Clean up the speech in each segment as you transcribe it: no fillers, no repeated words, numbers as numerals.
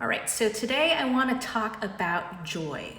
All right, so today I want to talk about joy.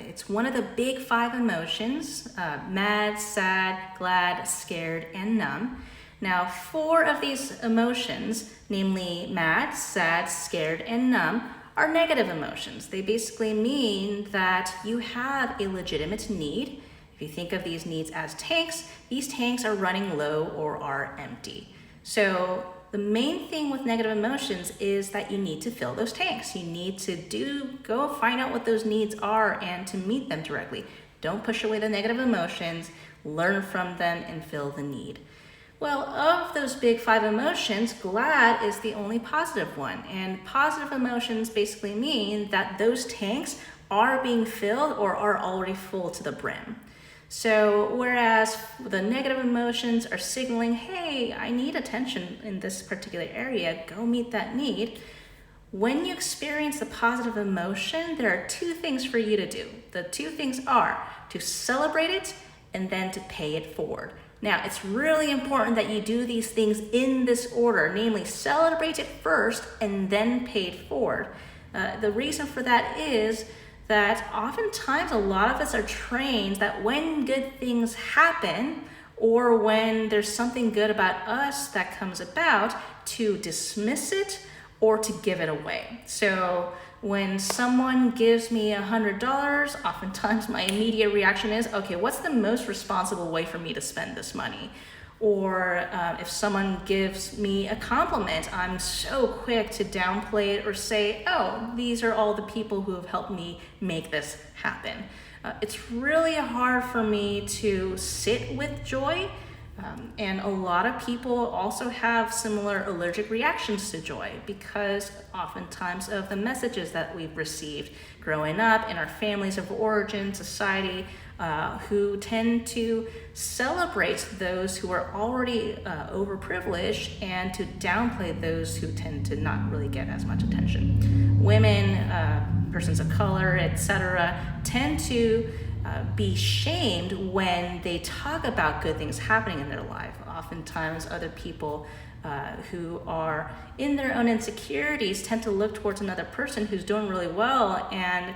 It's one of the big 5 emotions, mad, sad, glad, scared, and numb. Now, 4 of these emotions, namely mad, sad, scared, and numb, are negative emotions. They basically mean that you have a legitimate need. If you think of these needs as tanks, these tanks are running low or are empty. So the main thing with negative emotions is that you need to fill those tanks. You need to go find out what those needs are and to meet them directly. Don't push away the negative emotions, learn from them and fill the need. Well, of those big 5 emotions, glad is the only positive one. And positive emotions basically mean that those tanks are being filled or are already full to the brim. So whereas the negative emotions are signaling, hey, I need attention in this particular area, go meet that need. When you experience the positive emotion, there are 2 things for you to do. The 2 things are to celebrate it and then to pay it forward. Now, it's really important that you do these things in this order, namely celebrate it first and then pay it forward. The reason for that is that oftentimes a lot of us are trained that when good things happen or when there's something good about us that comes about, to dismiss it or to give it away. So when someone gives me $100, oftentimes my immediate reaction is, okay, what's the most responsible way for me to spend this money? Or if someone gives me a compliment, I'm so quick to downplay it or say, oh, these are all the people who have helped me make this happen. It's really hard for me to sit with joy. And a lot of people also have similar allergic reactions to joy because oftentimes of the messages that we've received growing up in our families of origin, society, who tend to celebrate those who are already overprivileged and to downplay those who tend to not really get as much attention. Women, persons of color, etc., tend to be shamed when they talk about good things happening in their life. Oftentimes other people who are in their own insecurities tend to look towards another person who's doing really well and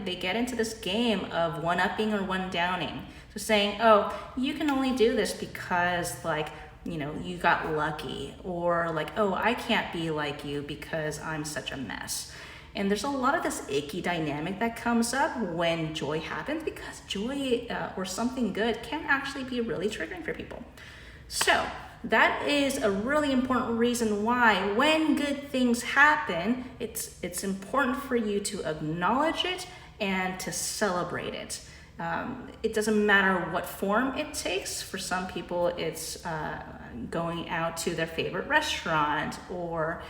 they get into this game of one-upping or one-downing. So saying, oh, you can only do this because you got lucky, or oh, I can't be like you because I'm such a mess. And there's a lot of this icky dynamic that comes up when joy happens because joy or something good can actually be really triggering for people. So that is a really important reason why when good things happen, it's important for you to acknowledge it and to celebrate it. It doesn't matter what form it takes. For some people, it's going out to their favorite restaurant or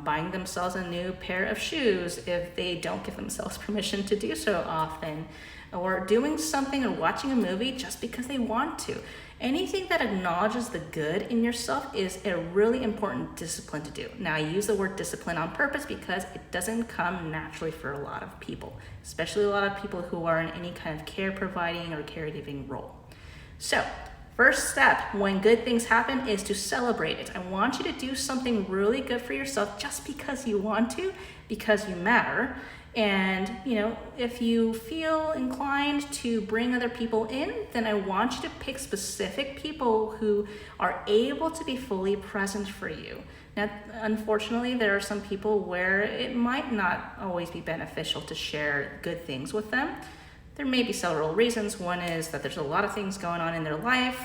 buying themselves a new pair of shoes if they don't give themselves permission to do so often, or doing something or watching a movie just because they want to. Anything that acknowledges the good in yourself is a really important discipline to do. Now, I use the word discipline on purpose because it doesn't come naturally for a lot of people, especially a lot of people who are in any kind of care providing or caregiving role. So, first step when good things happen is to celebrate it. I want you to do something really good for yourself just because you want to, because you matter. And, if you feel inclined to bring other people in, then I want you to pick specific people who are able to be fully present for you. Now, unfortunately, there are some people where it might not always be beneficial to share good things with them. There may be several reasons. One is that there's a lot of things going on in their life.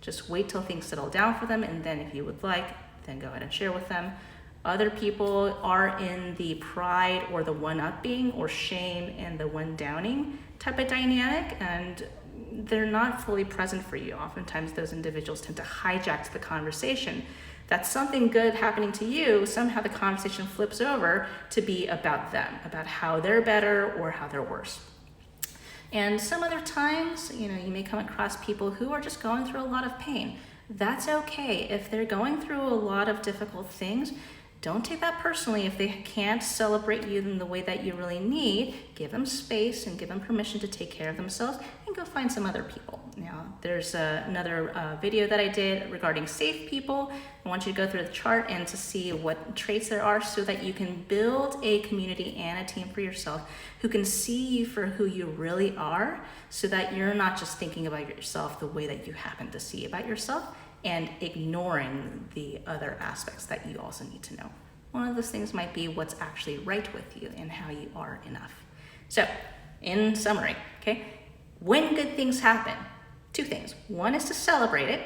Just wait till things settle down for them, and then if you would like, then go ahead and share with them. Other people are in the pride or the one-upping or shame and the one-downing type of dynamic, and they're not fully present for you. Oftentimes those individuals tend to hijack the conversation. That's something good happening to you, somehow the conversation flips over to be about them, about how they're better or how they're worse. And some other times, you may come across people who are just going through a lot of pain. That's okay. If they're going through a lot of difficult things, don't take that personally. If they can't celebrate you in the way that you really need, give them space and give them permission to take care of themselves and go find some other people. Now, there's another video that I did regarding safe people. I want you to go through the chart and to see what traits there are so that you can build a community and a team for yourself who can see you for who you really are, so that you're not just thinking about yourself the way that you happen to see about yourself and ignoring the other aspects that you also need to know. One of those things might be what's actually right with you and how you are enough. So, in summary, okay, when good things happen, two things. One is to celebrate it,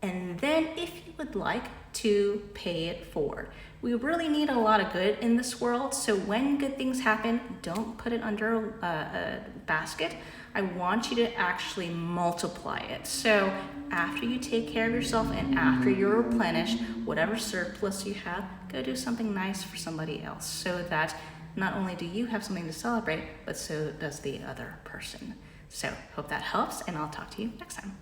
and then if you would like, to pay it forward. We really need a lot of good in this world, so when good things happen, don't put it under a basket. I want you to actually multiply it. So after you take care of yourself and after you replenish whatever surplus you have, go do something nice for somebody else, so that not only do you have something to celebrate, but so does the other person. So hope that helps, and I'll talk to you next time.